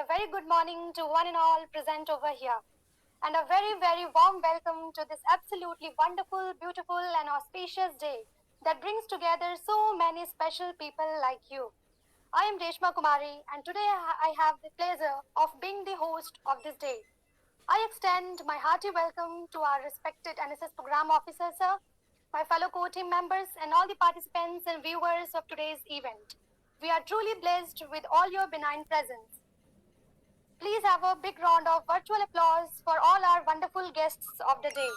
A very good morning to one and all present over here, and a very, very warm welcome to this absolutely wonderful, beautiful, and auspicious day that brings together so many special people like you. I am Reshma Kumari, and today I have the pleasure of being the host of this day. I extend my hearty welcome to our respected NSS program officer, sir, my fellow core team members, and all the participants and viewers of today's event. We are truly blessed with all your benign presence. Please have a big round of virtual applause for all our wonderful guests of the day.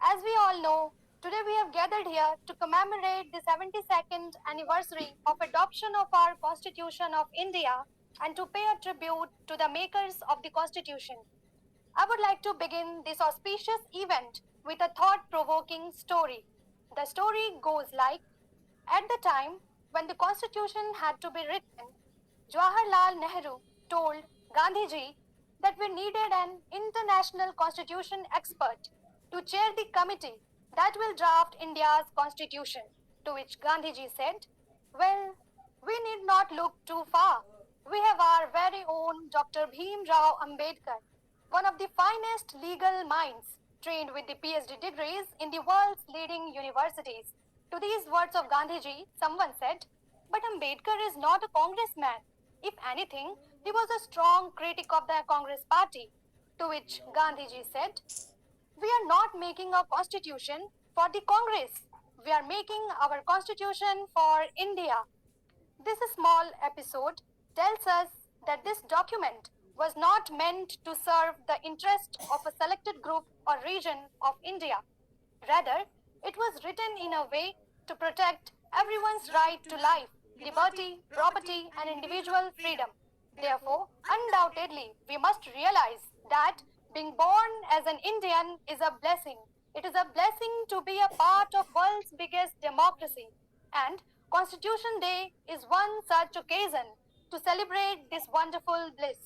As we all know, today we have gathered here to commemorate the 72nd anniversary of adoption of our Constitution of India and to pay a tribute to the makers of the Constitution. I would like to begin this auspicious event with a thought-provoking story. The story goes like, at the time when the Constitution had to be written, Jawaharlal Nehru told Gandhiji that we needed an international constitution expert to chair the committee that will draft India's constitution. To which Gandhiji said, well, we need not look too far. We have our very own Dr. Bhim Rao Ambedkar, one of the finest legal minds, trained with the PhD degrees in the world's leading universities. To these words of Gandhiji, someone said, but Ambedkar is not a congressman. If anything, he was a strong critic of the Congress party. To which Gandhiji said, we are not making a constitution for the Congress. We are making our constitution for India. This small episode tells us that this document was not meant to serve the interest of a selected group or region of India. Rather, it was written in a way to protect everyone's right to life, liberty, property, and individual freedom. Therefore, undoubtedly, we must realize that being born as an Indian is a blessing. It is a blessing to be a part of world's biggest democracy. And Constitution Day is one such occasion to celebrate this wonderful bliss.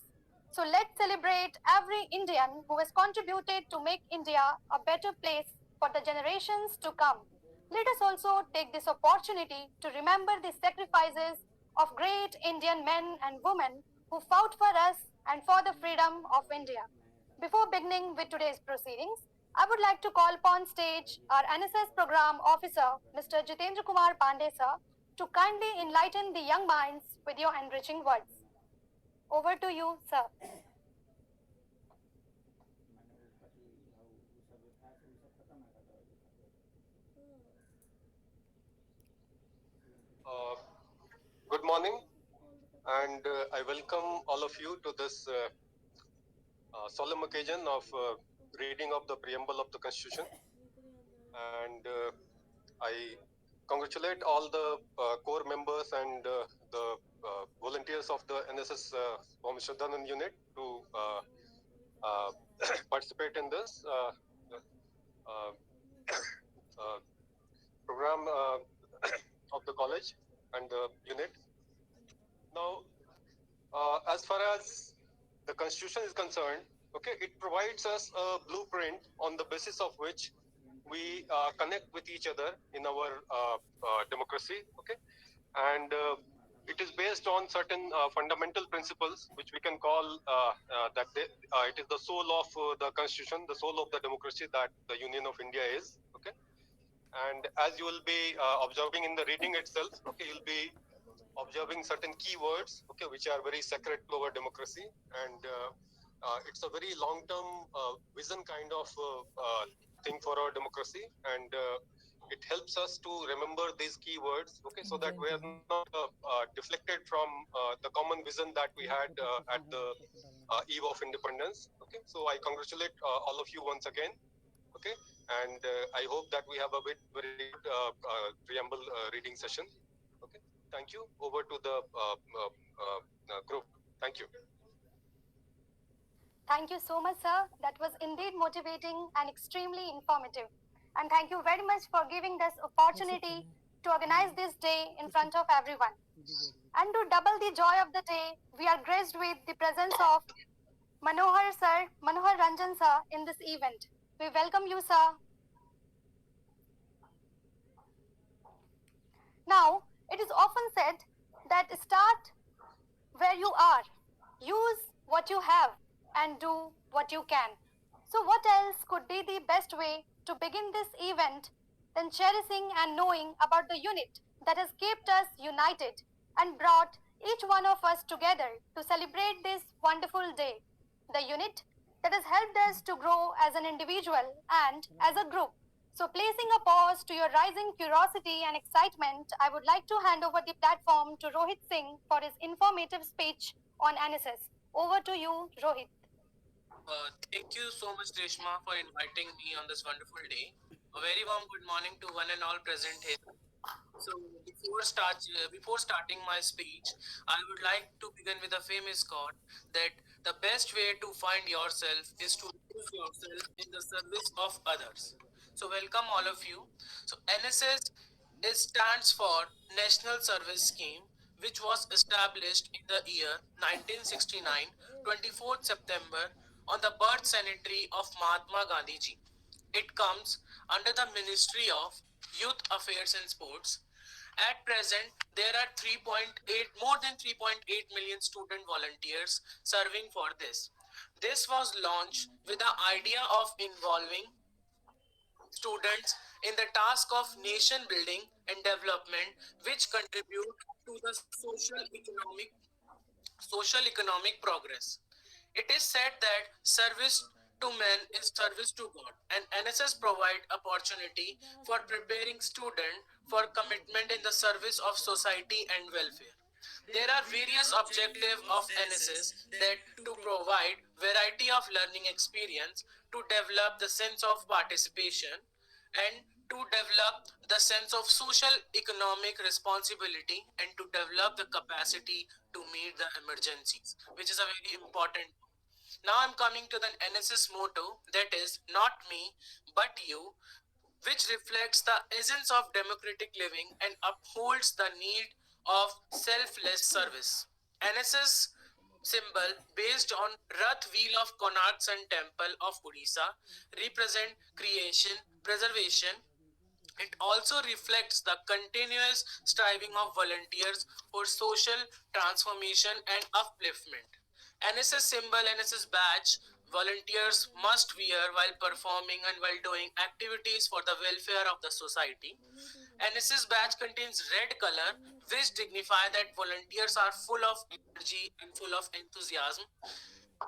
So let's celebrate every Indian who has contributed to make India a better place for the generations to come. Let us also take this opportunity to remember the sacrifices of great Indian men and women who fought for us and for the freedom of India. Before beginning with today's proceedings, I would like to call upon stage our NSS program officer, Mr. Jitendra Kumar Pandey sir, to kindly enlighten the young minds with your enriching words. Over to you, sir. Uh, Good morning, and I welcome all of you to this solemn occasion of reading of the Preamble of the Constitution. And I congratulate all the core members and the volunteers of the NSS Swami Shraddhanand unit to participate in this uh, program of the college and the unit. Now, as far as the Constitution is concerned, okay, it provides us a blueprint on the basis of which we connect with each other in our democracy, okay, and it is based on certain fundamental principles which we can call that it is the soul of the Constitution, the soul of the democracy that the Union of India is, okay. And as you will be observing in the reading itself, okay, you'll be observing certain keywords, okay, which are very sacred to our democracy, and it's a very long-term vision kind of thing for our democracy, and it helps us to remember these keywords, okay, so that we are not deflected from the common vision that we had at the eve of independence, okay. So I congratulate all of you once again, okay, and I hope that we have a very good preamble reading session, okay. Thank you. Over to the group. Thank you. Thank you so much, sir. That was indeed motivating and extremely informative. And thank you very much for giving this opportunity to organize this day in front of everyone. And to double the joy of the day, we are graced with the presence of Manohar sir, Manohar Ranjan sir in this event. We welcome you, sir. Now, it is often said that start where you are. Use what you have and do what you can. So, what else could be the best way to begin this event than cherishing and knowing about the unit that has kept us united and brought each one of us together to celebrate this wonderful day? The unit that has helped us to grow as an individual and as a group. So, placing a pause to your rising curiosity and excitement, I would like to hand over the platform to Rohit Singh for his informative speech on NSS. Over to you, Rohit. Thank you so much, Reshma, for inviting me on this wonderful day. A very warm good morning to one and all present here. So before starting my speech, I would like to begin with a famous quote that the best way to find yourself is to lose yourself in the service of others. So welcome all of you. So NSS stands for National Service Scheme, which was established in the year 1969, 24th September, on the birth centenary of Mahatma Gandhi ji. It comes under the Ministry of Youth Affairs and Sports. At present, there are more than 3.8 million student volunteers serving for this. This was launched with the idea of involving students in the task of nation building and development, which contribute to the social economic progress. It is said that service to men is service to God, and NSS provide opportunity for preparing student for commitment in the service of society and welfare. There are various objectives of NSS that to provide variety of learning experience, to develop the sense of participation, and to develop the sense of social economic responsibility, and to develop the capacity to meet the emergencies, which is a very important. Now I'm coming to the NSS motto, that is not me but you, which reflects the essence of democratic living and upholds the need of selfless service. NSS symbol based on Rath Wheel of Konark Sun Temple of Odisha represent creation, preservation. It also reflects the continuous striving of volunteers for social transformation and upliftment. NSS symbol, NSS badge, volunteers must wear while performing and while doing activities for the welfare of the society. NSS badge contains red color, which signify that volunteers are full of energy and full of enthusiasm.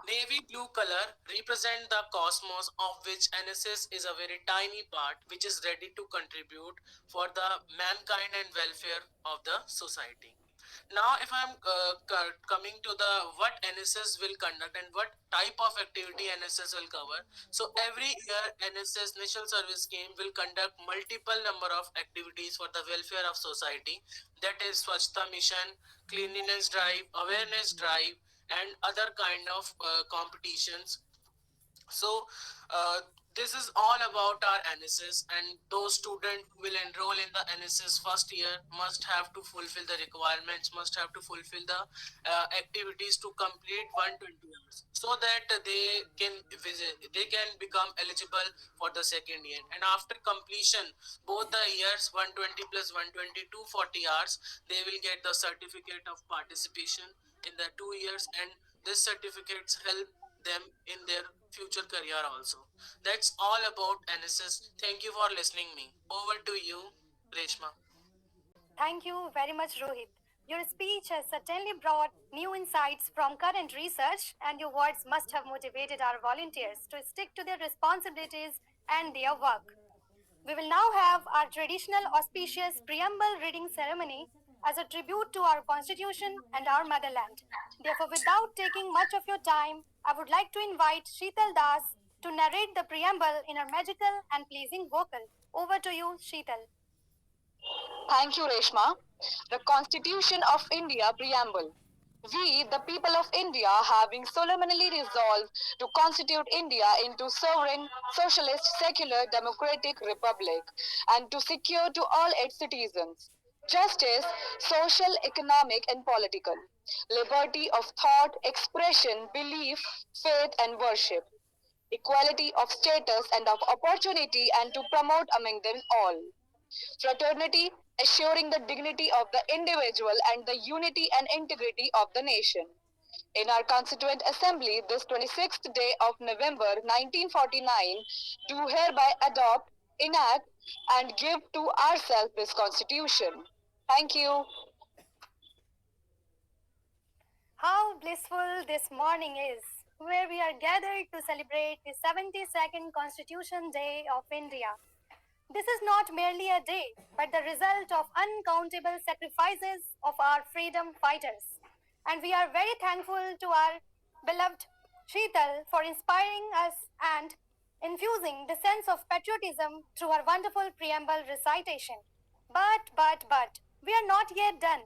Navy blue color represent the cosmos, of which NSS is a very tiny part, which is ready to contribute for the mankind and welfare of the society. Now, if I'm coming to the what NSS will conduct and what type of activity NSS will cover. So every year NSS National Service Scheme will conduct multiple number of activities for the welfare of society. That is Swachhta Mission, Cleanliness Drive, Awareness Drive, and other kind of competitions. So uh, this is all about our NSS, and those students who will enroll in the NSS first year must have to fulfill the requirements, must have to fulfill the activities to complete 120 hours, so that they can become eligible for the second year. And after completion, both the years 120 plus 120 240 hours, they will get the certificate of participation in the 2 years, and this certificates help them in their future career also. That's all about NSS. Thank you for listening me. Over to you, Reshma. Thank you very much, Rohit. Your speech has certainly brought new insights from current research, and your words must have motivated our volunteers to stick to their responsibilities and their work. We will now have our traditional auspicious preamble reading ceremony as a tribute to our Constitution and our motherland. Therefore, without taking much of your time, I would like to invite Sheetal Das to narrate the preamble in her magical and pleasing vocal. Over to you, Sheetal. Thank you, Reshma. The Constitution of India Preamble. We, the people of India, having solemnly resolved to constitute India into sovereign, socialist, secular, democratic republic, and to secure to all its citizens justice, social, economic, and political, liberty of thought, expression, belief, faith, and worship, equality of status and of opportunity, and to promote among them all fraternity, assuring the dignity of the individual and the unity and integrity of the nation. In our Constituent Assembly, this 26th day of November 1949, do hereby adopt, enact, and give to ourselves this Constitution. Thank you. How blissful this morning is, where we are gathered to celebrate the 72nd Constitution Day of India. This is not merely a day, but the result of uncountable sacrifices of our freedom fighters. And we are very thankful to our beloved Sheetal for inspiring us and infusing the sense of patriotism through her wonderful preamble recitation. But, we are not yet done.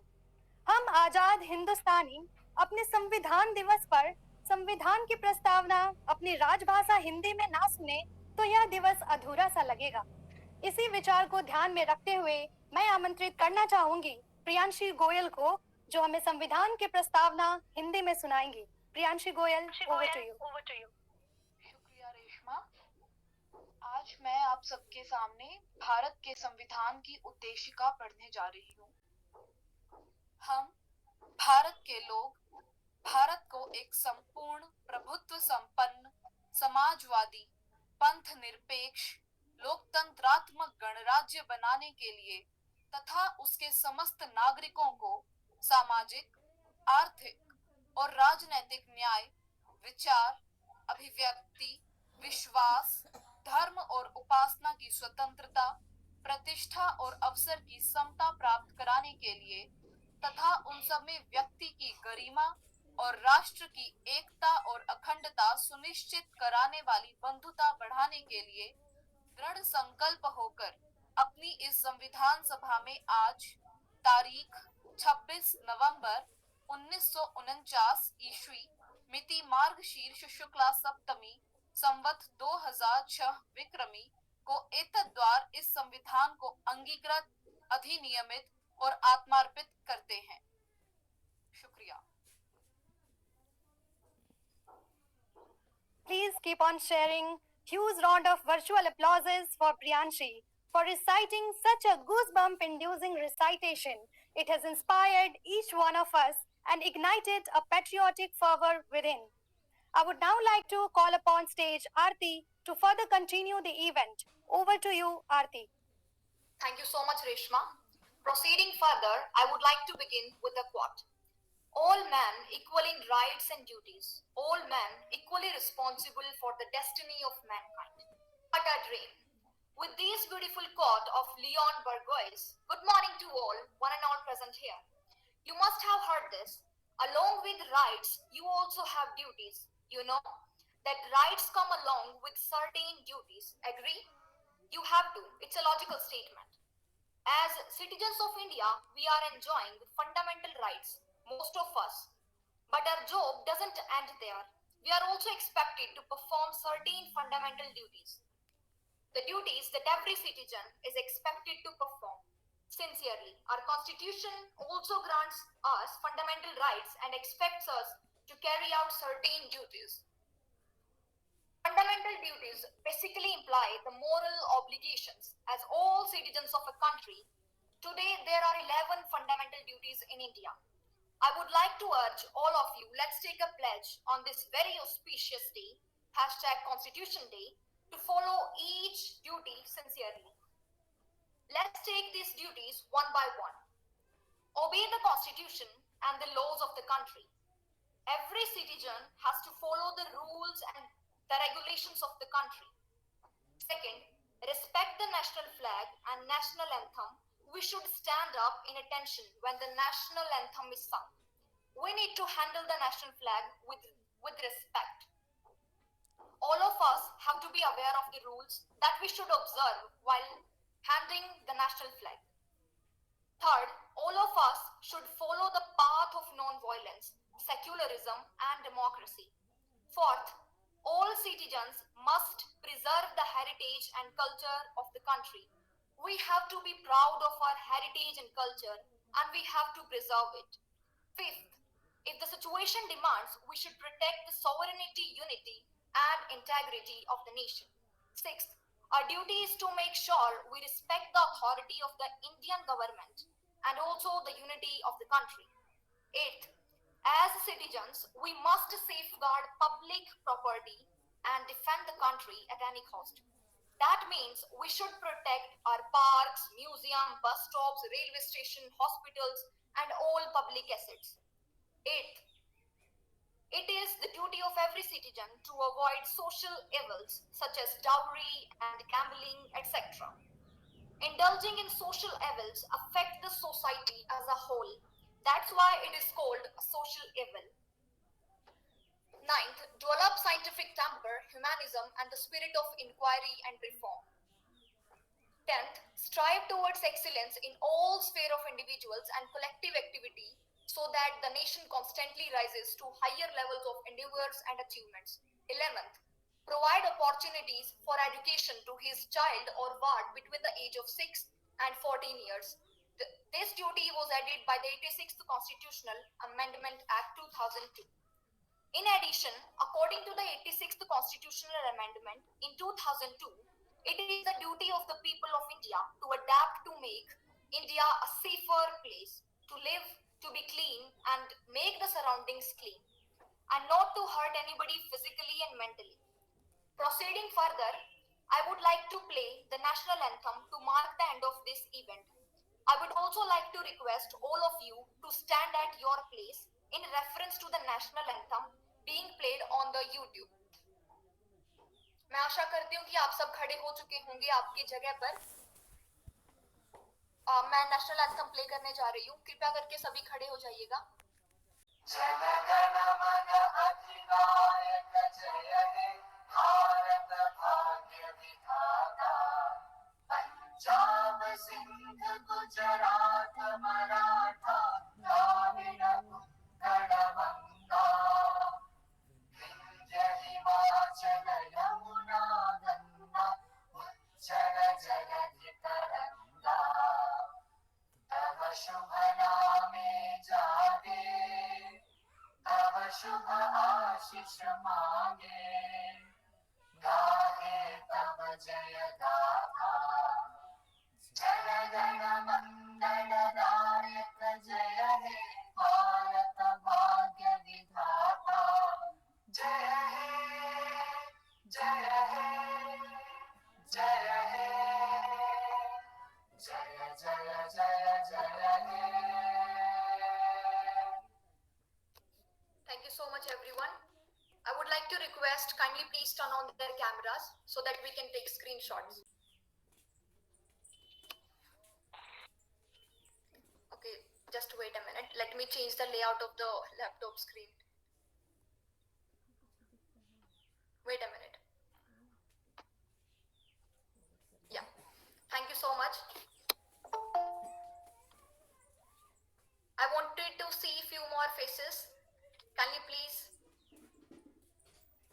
हम आजाद हिंदुस्तानी अपने संविधान दिवस पर संविधान की प्रस्तावना अपनी राजभाषा हिंदी में ना सुने तो यह दिवस अधूरा सा लगेगा। इसी विचार को ध्यान में रखते हुए मैं आमंत्रित करना चाहूंगी प्रियांशी गोयल को, जो हमें संविधान की प्रस्तावना हिंदी में सुनाएंगी। Priyanshi Goyal, over to you. शुक्रिया रेशमा। आज मैं आप सबके सामने भारत के संविधान की उद्देशिका पढ़ने जा रही हूँ। हम भारत के लोग भारत को एक संपूर्ण प्रभुत्व संपन्न समाजवादी पंथ निरपेक्ष लोकतंत्रात्मक गणराज्य बनाने के लिए तथा उसके समस्त नागरिकों को सामाजिक, आर्थिक और राजनैतिक न्याय, विचार, अभिव्यक्ति, विश्वास, धर्म और उपासना की स्वतंत्रता, प्रतिष्ठा और अवसर की समता प्राप्त कराने के लिए तथा उन सब में व्यक्ति की गरिमा और राष्ट्र की एकता और अखंडता सुनिश्चित कराने वाली बंधुता बढ़ाने के लिए दृढ़ संकल्प होकर अपनी इस संविधान सभा में आज तारीख 26 नवंबर 1949 ईस्वी मिति मार्गशीर्ष शुक्ला सप्तमी संवत 2006 विक्रमी को एतद्वार इस संविधान को अंगीकृत, अधिनियमित और आत्मार्पित करते हैं। शुक्रिया। Please keep on sharing. Huge round of virtual applauses for Priyanshi for reciting such a goosebump-inducing recitation. It has inspired each one of us and ignited a patriotic fervor within. I would now like to call upon stage Arti to further continue the event. Over to you, Arti. Thank you so much, Reshma. Proceeding further, I would like to begin with a quote. All men equal in rights and duties, all men equally responsible for the destiny of mankind. What a dream. With this beautiful quote of Leon Burgoyes, good morning to all, one and all present here. You must have heard this. Along with rights, you also have duties. You know that rights come along with certain duties. Agree? You have to. It's a logical statement. As citizens of India, we are enjoying fundamental rights, most of us. But our job doesn't end there. We are also expected to perform certain fundamental duties. The duties that every citizen is expected to perform. Sincerely, our Constitution also grants us fundamental rights and expects us to carry out certain duties. Fundamental duties basically imply the moral obligations as all citizens of a country. Today, there are 11 fundamental duties in India. I would like to urge all of you, let's take a pledge on this very auspicious day, #Constitution Day, to follow each duty sincerely. Let's take these duties one by one. Obey the Constitution and the laws of the country. Every citizen has to follow the rules and the regulations of the country. Second, respect the national flag and national anthem. We should stand up in attention when the national anthem is sung. We need to handle the national flag with respect. All of us have to be aware of the rules that we should observe while handling the national flag. Third, all of us should follow the path of non-violence, secularism, and democracy. Fourth, all citizens must preserve the heritage and culture of the country. We have to be proud of our heritage and culture, and we have to preserve it. Fifth, if the situation demands, we should protect the sovereignty, unity, and integrity of the nation. Sixth, Our duty is to make sure we respect the authority of the Indian government and also the unity of the country. Eighth, as citizens, we must safeguard public property and defend the country at any cost. That means we should protect our parks, museum, bus stops, railway station, hospitals, and all public assets. Eighth, it is the duty of every citizen to avoid social evils such as dowry and gambling, etc. Indulging in social evils affect the society as a whole. That's why it is called a social evil. Ninth, develop scientific temper, humanism, and the spirit of inquiry and reform. 10th, strive towards excellence in all sphere of individuals and collective activity so that the nation constantly rises to higher levels of endeavors and achievements. 11th, provide opportunities for education to his child or ward between the age of 6 and 14 years. This duty was added by the 86th Constitutional Amendment Act 2002. In addition, according to the 86th Constitutional Amendment in 2002, it is the duty of the people of India to adapt to make India a safer place, to live, to be clean, and make the surroundings clean, and not to hurt anybody physically and mentally. Proceeding further, I would like to play the national anthem to mark the end of this event. I would also like to request all of you to stand at your place in reference to the national anthem being played on the YouTube. मैं आशा करती हूँ कि आप सब खड़े हो चुके होंगे आपकी जगह पर। मैं नेशनल एंथम प्ले करने जा रही हूँ, कृपया करके सभी खड़े हो जाइएगा। जन गण मन अधिनायक जय हे भारत भाग्य विधाता, पंजाब सिंध गुजरात मराठा द्राविड़ उत्कल गंगा, विंध्य हिमाचल यमुना गंगा उच्चल जलधि तरंगा, तव शुभ नामे जागे, तव शुभ आशीष मांगे, गाहे तव जय गाथा, जन गण मंगल दायक जय हे भारत भाग्य विधाता, जय हे जय हे जय हे जय जय जय जय हे। Thank you so much everyone. I would like to request kindly please turn on their cameras so that we can take screenshots. Okay, just wait a minute. Let me change the layout of the laptop screen. Wait a minute. Yeah, thank you so much. I wanted to see few more faces. Can you please?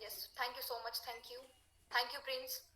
Yes, thank you so much. Thank you. Thank you, Prince.